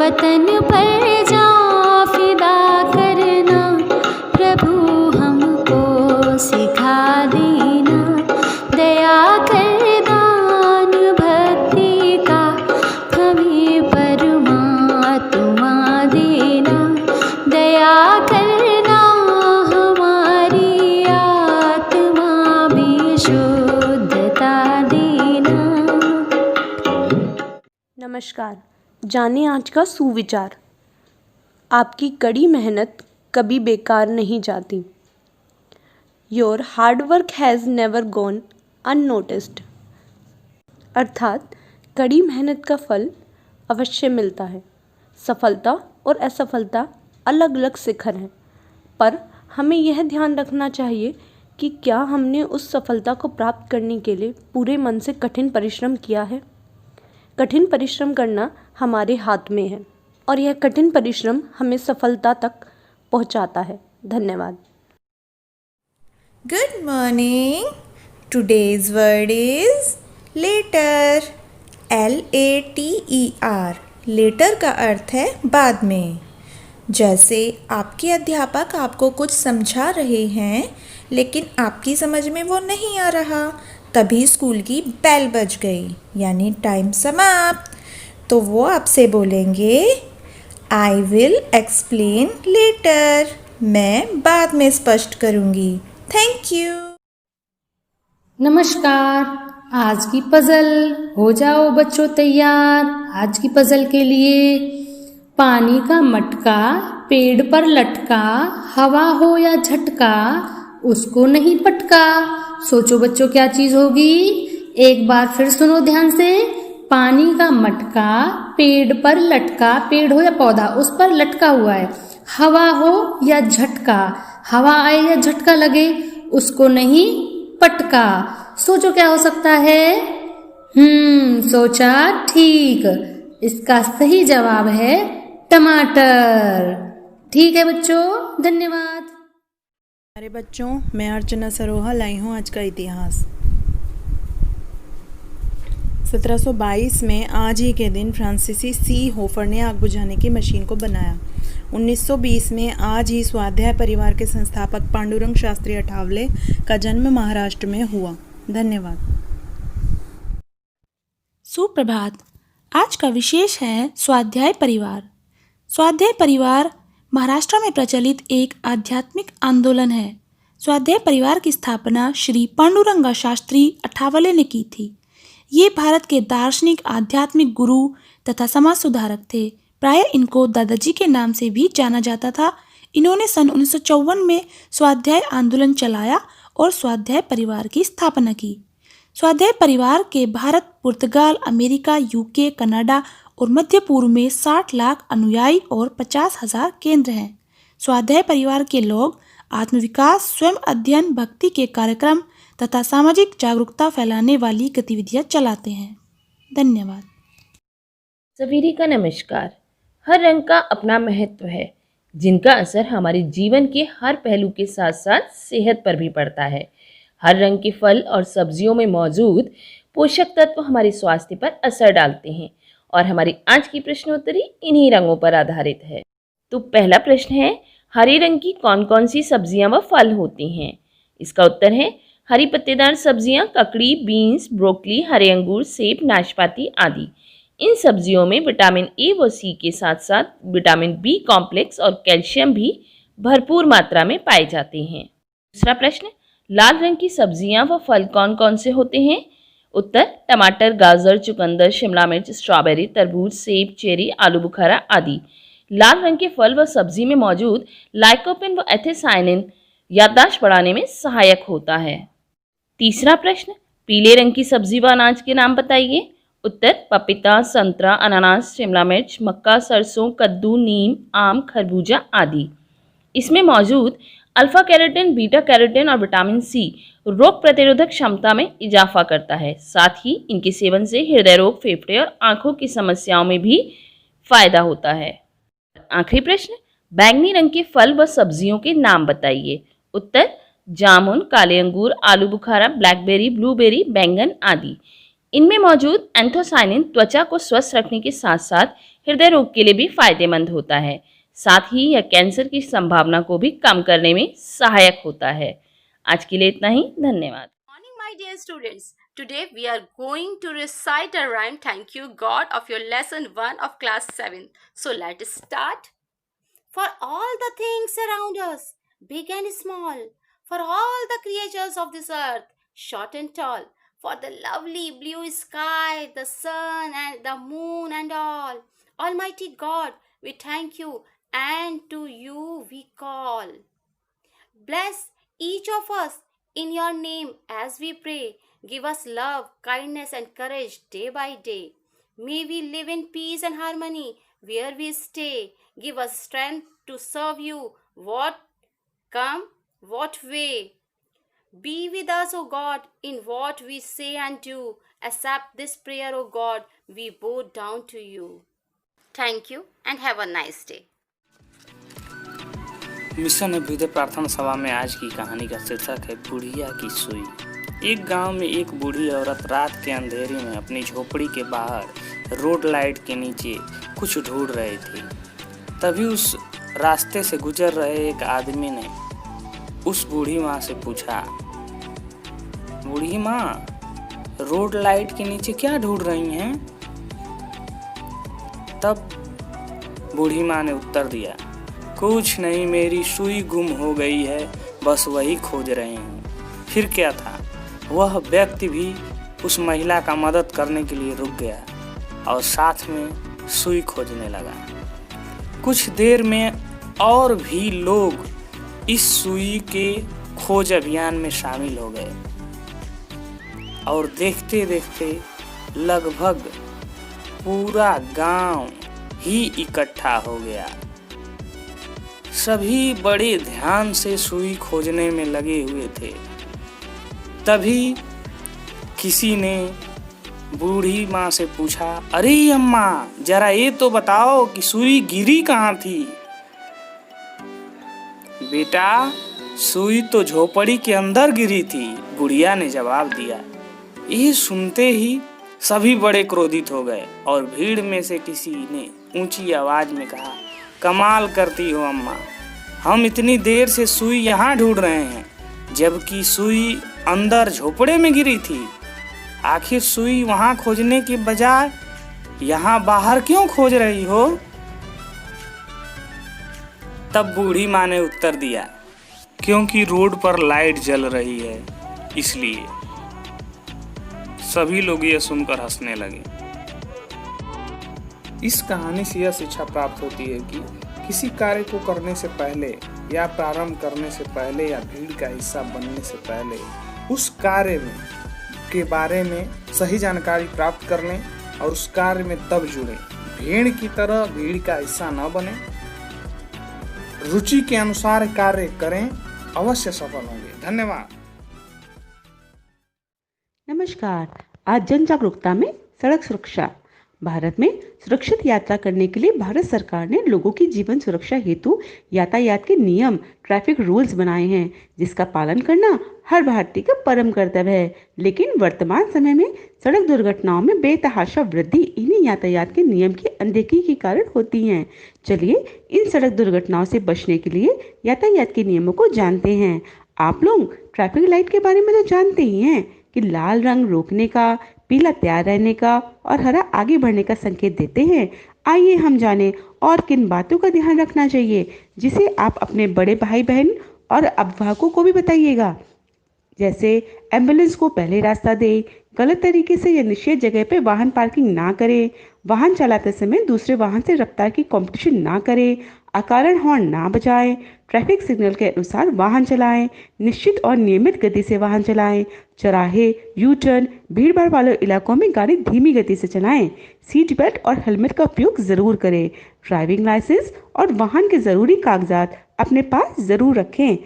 वतन पर जा फिदा करना, प्रभु हमको सिखा देना। दया कर दान भक्ति का हमें परमात्मा देना। दया करना हमारी आत्मा में शुद्धता देना। नमस्कार, जाने आज का सुविचार। आपकी कड़ी मेहनत कभी बेकार नहीं जाती। Your hard work has never gone unnoticed. अर्थात कड़ी मेहनत का फल अवश्य मिलता है। सफलता और असफलता अलग अलग शिखर हैं, पर हमें यह ध्यान रखना चाहिए कि क्या हमने उस सफलता को प्राप्त करने के लिए पूरे मन से कठिन परिश्रम किया है। कठिन परिश्रम करना हमारे हाथ में है और यह कठिन परिश्रम हमें सफलता तक पहुंचाता है। धन्यवाद। Good morning. Today's word is later. Later. Later का अर्थ है बाद में। जैसे आपके अध्यापक आपको कुछ समझा रहे हैं लेकिन आपकी समझ में वो नहीं आ रहा, तभी स्कूल की बेल बज गई यानी टाइम समाप्त। तो वो आपसे बोलेंगे आई विल एक्सप्लेन लेटर। मैं बाद में स्पष्ट करूँगी। Thank you. नमस्कार, आज की पजल। हो जाओ बच्चों तैयार आज की पजल के लिए। पानी का मटका पेड़ पर लटका, हवा हो या झटका उसको नहीं पटका। सोचो बच्चों क्या चीज होगी। एक बार फिर सुनो ध्यान से। पानी का मटका पेड़ पर लटका, पेड़ हो या पौधा उस पर लटका हुआ है। हवा हो या झटका, हवा आए या झटका लगे उसको नहीं पटका। सोचो क्या हो सकता है। सोचा ठीक। इसका सही जवाब है टमाटर। ठीक है बच्चों, धन्यवाद। अरे बच्चों, मैं अर्चना सरोहा लाई हूँ आज का इतिहास। 1722 में आज ही के दिन फ्रांसीसी सी होफर ने आग बुझाने की मशीन को बनाया। 1920 में आज ही स्वाध्याय परिवार के संस्थापक पांडुरंग शास्त्री अठावले का जन्म महाराष्ट्र में हुआ। धन्यवाद। सुप्रभात। आज का विशेष है स्वाध्याय परिवार। स्वाध्याय परिवार महाराष्ट्र में प्रचलित एक आध्यात्मिक आंदोलन है। स्वाध्याय परिवार की स्थापना श्री पांडुरंग शास्त्री अठावले ने की थी। ये भारत के दार्शनिक आध्यात्मिक गुरु तथा समाज सुधारक थे। प्रायः इनको दादाजी के नाम से भी जाना जाता था। इन्होंने सन 1954 में स्वाध्याय आंदोलन चलाया और स्वाध्याय परिवार की स्थापना की। स्वाध्याय परिवार के भारत, पुर्तगाल, अमेरिका, यूके, कनाडा और मध्य पूर्व में 60 लाख अनुयायी और 50,000 केंद्र हैं। स्वाध्याय परिवार के लोग आत्मविकास, स्वयं अध्ययन, भक्ति के कार्यक्रम तथा सामाजिक जागरूकता फैलाने वाली गतिविधियां चलाते हैं। धन्यवाद। सभी का नमस्कार। हर रंग का अपना महत्व है, जिनका असर हमारे जीवन के हर पहलू के साथ साथ सेहत पर भी पड़ता है। हर रंग के फल और सब्जियों में मौजूद पोषक तत्व हमारे स्वास्थ्य पर असर डालते हैं और हमारी आज की प्रश्नोत्तरी इन्हीं रंगों पर आधारित है। तो पहला प्रश्न है, हरे रंग की कौन कौन सी सब्जियां व फल होती हैं? इसका उत्तर है हरी पत्तेदार सब्जियां, ककड़ी, बीन्स, ब्रोकली, हरे अंगूर, सेब, नाशपाती आदि। इन सब्जियों में विटामिन ए व सी के साथ साथ विटामिन बी कॉम्प्लेक्स और कैल्शियम भी भरपूर मात्रा में पाए जाते हैं। दूसरा प्रश्न, लाल रंग की सब्जियां व फल कौन कौन से होते हैं? उत्तर टमाटर, गाजर, चुकंदर, शिमला मिर्च, स्ट्रॉबेरी, तरबूज, सेब, चेरी, आलू बुखारा आदि। लाल रंग के फल व सब्जी में मौजूद लाइकोपिन व एथिसाइनिन याददाश्त बढ़ाने में सहायक होता है। तीसरा प्रश्न, पीले रंग की सब्जी व अनाज के नाम बताइए। उत्तर पपीता, संतरा, अनानास, शिमला मिर्च, मक्का, सरसों, कद्दू, नीम, आम, खरबूजा आदि। इसमें मौजूद अल्फा कैरोटीन, बीटा कैरोटीन और विटामिन सी रोग प्रतिरोधक क्षमता में इजाफा करता है। साथ ही इनके सेवन से हृदय रोग, फेफड़े और आंखों की समस्याओं में भी फायदा होता है। आखिरी प्रश्न, बैंगनी रंग के फल व सब्जियों के नाम बताइए। उत्तर जामुन, काले अंगूर, आलू बुखारा, ब्लैकबेरी, ब्लूबेरी, बैंगन आदि। इनमें मौजूद एंथोसायनिन त्वचा को स्वस्थ रखने के साथ साथ हृदय रोग के लिए भी फायदेमंद होता है। साथ ही यह कैंसर की संभावना को भी कम करने में सहायक होता है। आज के लिए इतना ही, धन्यवाद। Morning, my dear students. Today we are going to recite a rhyme, Thank You God, of your lesson 1 of class 7. So let us start. For all the things around us, big and small, for all the creatures of this earth, short and tall, for the lovely blue sky, the sun and the moon and all, Almighty God, we thank you and to you we call. Bless each of us in your name as we pray. Give us love, kindness, and courage day by day. May we live in peace and harmony where we stay. Give us strength to serve you, what come, what way. Be with us, O God, in what we say and do. Accept this prayer, O God, we bow down to you. Thank you and have a nice day. Mission Abhyudaya प्रार्थना सभा में आज की कहानी का शीर्षक है बुढ़िया की सुई। एक गांव में एक बूढ़ी औरत रात के अंधेरे में अपनी झोपड़ी के बाहर रोड लाइट के नीचे कुछ ढूंढ रही थी। तभी उस रास्ते से गुजर रहे एक आदमी ने उस बूढ़ी माँ से पूछा, बूढ़ी माँ, रोड लाइट के नीचे क्या ढूंढ रही हैं? तब बूढ़ी माँ ने उत्तर दिया, कुछ नहीं, मेरी सुई गुम हो गई है, बस वही खोज रही हूँ। फिर क्या था, वह व्यक्ति भी उस महिला का मदद करने के लिए रुक गया और साथ में सुई खोजने लगा। कुछ देर में और भी लोग इस सुई के खोज अभियान में शामिल हो गए और देखते देखते लगभग पूरा गांव ही इकट्ठा हो गया। सभी बड़े ध्यान से सुई खोजने में लगे हुए थे। तभी किसी ने बूढ़ी माँ से पूछा, अरे अम्मा, जरा ये तो बताओ कि सुई गिरी कहाँ थी? बेटा, सुई तो झोपड़ी के अंदर गिरी थी, बुढ़िया ने जवाब दिया। ये सुनते ही सभी बड़े क्रोधित हो गए और भीड़ में से किसी ने ऊंची आवाज में कहा, कमाल करती हो अम्मा, हम इतनी देर से सुई यहाँ ढूंढ रहे हैं जबकि सुई अंदर झोपड़े में गिरी थी। आखिर सुई वहाँ खोजने के बजाय यहाँ बाहर क्यों खोज रही हो? तब बूढ़ी माँ ने उत्तर दिया, क्योंकि रोड पर लाइट जल रही है, इसलिए। सभी लोग यह सुनकर हंसने लगे। इस कहानी से यह शिक्षा प्राप्त होती है कि किसी कार्य को करने से पहले या प्रारंभ करने से पहले या भीड़ का हिस्सा बनने से पहले उस कार्य में के बारे में सही जानकारी प्राप्त कर लें और उस कार्य में तब जुड़ें। भीड़ की तरह भीड़ का हिस्सा न बने, रुचि के अनुसार कार्य करें, अवश्य सफल होंगे। धन्यवाद। नमस्कार। आज जन जागरूकता में सड़क सुरक्षा। भारत में सुरक्षित यात्रा करने के लिए भारत सरकार ने लोगों की जीवन सुरक्षा हेतु यातायात के नियम, ट्रैफिक रूल्स बनाए हैं, जिसका पालन करना हर भारतीय का परम कर्तव्य है। लेकिन वर्तमान समय में सड़क दुर्घटनाओं में बेतहाशा वृद्धि इन्हीं यातायात के नियम की अनदेखी के कारण होती है। चलिए इन सड़क दुर्घटनाओं से बचने के लिए यातायात के नियमों को जानते हैं। आप लोग ट्रैफिक लाइट के बारे में तो जानते ही हैं कि लाल रंग रोकने का, पीला तैयार रहने का और हरा आगे बढ़ने का संकेत देते हैं। आइए हम जानें और किन बातों का ध्यान रखना चाहिए, जिसे आप अपने बड़े भाई बहन और अभिभावकों को भी बताइएगा। जैसे एम्बुलेंस को पहले रास्ता दें, गलत तरीके से या निश्चित जगह पर वाहन पार्किंग ना करें, वाहन चलाते समय दूसरे वाहन से रफ्तार की कंपटीशन ना करें, अकारण हॉर्न ना बजाएं, ट्रैफिक सिग्नल के अनुसार वाहन चलाएं, निश्चित और नियमित गति से वाहन चलाएं, चौराहे, यू टर्न, भीड़भाड़ वाले इलाकों में गाड़ी धीमी गति से चलाएं, सीट बेल्ट और हेलमेट का उपयोग ज़रूर करें, ड्राइविंग लाइसेंस और वाहन के ज़रूरी कागजात अपने पास ज़रूर रखें।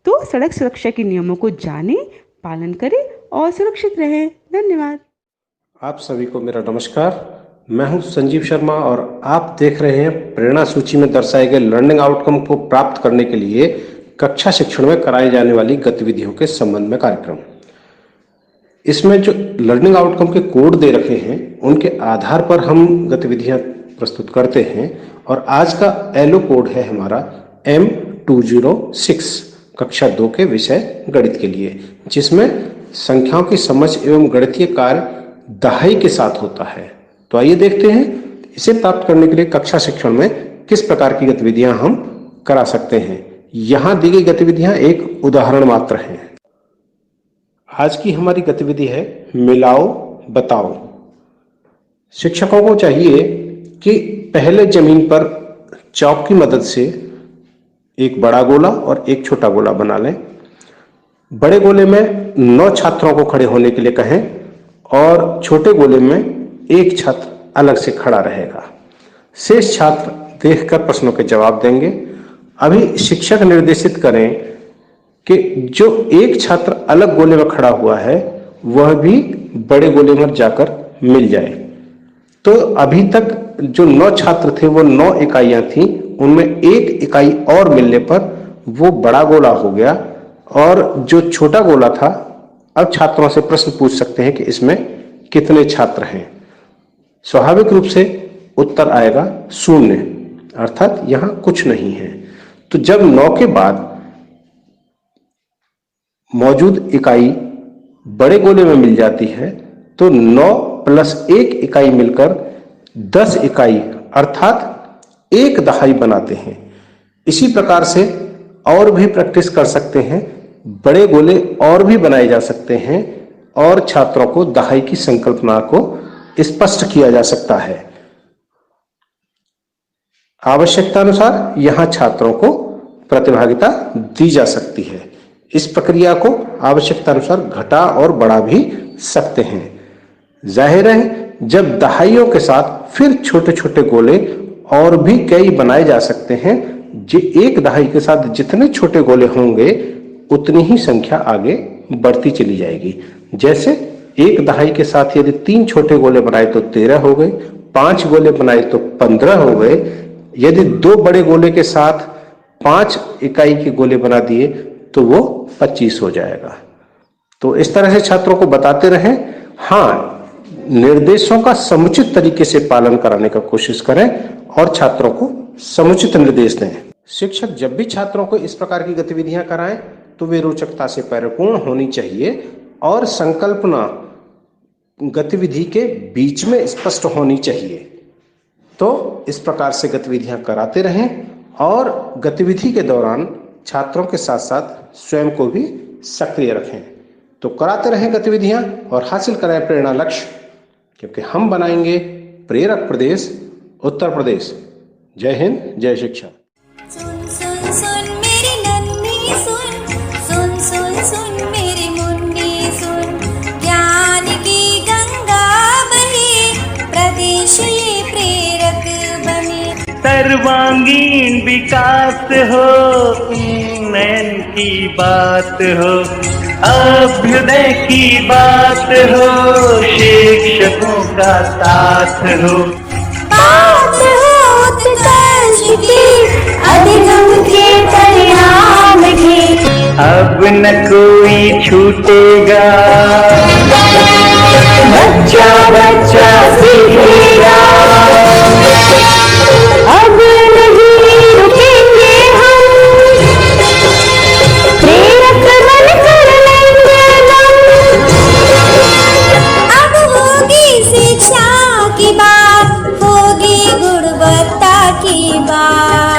तो सड़क सुरक्षा के नियमों को जानें, पालन करें और सुरक्षित रहें। धन्यवाद। आप सभी को मेरा नमस्कार। मैं हूं संजीव शर्मा और आप देख रहे हैं प्रेरणा सूची में दर्शाए गए लर्निंग आउटकम को प्राप्त करने के लिए कक्षा शिक्षण में कराई जाने वाली गतिविधियों के संबंध में कार्यक्रम। इसमें जो लर्निंग आउटकम के कोड दे रखे हैं उनके आधार पर हम गतिविधियां प्रस्तुत करते हैं और आज का एलो कोड है हमारा M206 कक्षा 2 के विषय गणित के लिए, जिसमें संख्याओं की समझ एवं गणितीय कार्य दहाई के साथ होता है। तो आइए देखते हैं इसे प्राप्त करने के लिए कक्षा शिक्षण में किस प्रकार की गतिविधियां हम करा सकते हैं। यहां दी गई गतिविधियां एक उदाहरण मात्र हैं। आज की हमारी गतिविधि है मिलाओ बताओ। शिक्षकों को चाहिए कि पहले जमीन पर चौक की मदद से एक बड़ा गोला और एक छोटा गोला बना लें। बड़े गोले में 9 छात्रों को खड़े होने के लिए कहें और छोटे गोले में एक छात्र अलग से खड़ा रहेगा। शेष छात्र देखकर प्रश्नों के जवाब देंगे। अभी शिक्षक निर्देशित करें कि जो एक छात्र अलग गोले में खड़ा हुआ है वह भी बड़े गोले में जाकर मिल जाए। तो अभी तक जो 9 छात्र थे वो 9 इकाइयां थी, उनमें एक इकाई और मिलने पर वो बड़ा गोला हो गया और जो छोटा गोला था, अब छात्रों से प्रश्न पूछ सकते हैं कि इसमें कितने छात्र हैं। स्वाभाविक रूप से उत्तर आएगा 0, अर्थात यहां कुछ नहीं है। तो जब 9 के बाद मौजूद इकाई बड़े गोले में मिल जाती है तो 9 प्लस 1 इकाई मिलकर 10 इकाई अर्थात 1 दहाई बनाते हैं। इसी प्रकार से और भी प्रैक्टिस कर सकते हैं, बड़े गोले और भी बनाए जा सकते हैं और छात्रों को दहाई की संकल्पना को स्पष्ट किया जा सकता है। आवश्यकता अनुसार यहां छात्रों को प्रतिभागिता दी जा सकती है। इस प्रक्रिया को आवश्यकता अनुसार घटा और बढ़ा भी सकते हैं। जाहिर है जब दहाइयों के साथ फिर छोटे छोटे गोले और भी कई बनाए जा सकते हैं। एक दहाई के साथ जितने छोटे गोले होंगे उतनी ही संख्या आगे बढ़ती चली जाएगी। जैसे एक दहाई के साथ यदि 3 छोटे गोले बनाए तो 13 हो गए, 5 गोले बनाए तो 15 हो गए। यदि 2 बड़े गोले के साथ 5 इकाई के गोले बना दिए तो वो 25 हो जाएगा। तो इस तरह से छात्रों को बताते रहें। हाँ, निर्देशों का समुचित तरीके से पालन कराने का कोशिश करें और छात्रों को समुचित निर्देश दें। शिक्षक जब भी छात्रों को इस प्रकार की गतिविधियां कराएं तो वे रोचकता से परिपूर्ण होनी चाहिए और संकल्पना गतिविधि के बीच में स्पष्ट होनी चाहिए। तो इस प्रकार से गतिविधियां कराते रहें और गतिविधि के दौरान छात्रों के साथ साथ स्वयं को भी सक्रिय रखें। तो कराते रहें गतिविधियां और हासिल करें प्रेरणा लक्ष्य, क्योंकि हम बनाएंगे प्रेरक प्रदेश उत्तर प्रदेश। जय हिंद, जय शिक्षा। सुन सुन सुन मेरी नन्ही सुन, सुन सुन सुन मेरी मुन्नी सुन, ज्ञान की गंगा बहे, प्रदेश ये प्रेरक बने। सर्वांगीण विकास हो, उन्नयन की बात हो, अभ्युदय की बात हो, शिक्षकों का साथ हो, बात हो उत्कर्ष की, अधिगम के परिणाम की। अब न कोई छूटेगा, बच्चा बच्चा सीखेगा, अब नहीं रुकेंगे हम, प्रेरक बनकर लेंगे दम। अब होगी शिक्षा की बात, होगी गुणवत्ता की बात।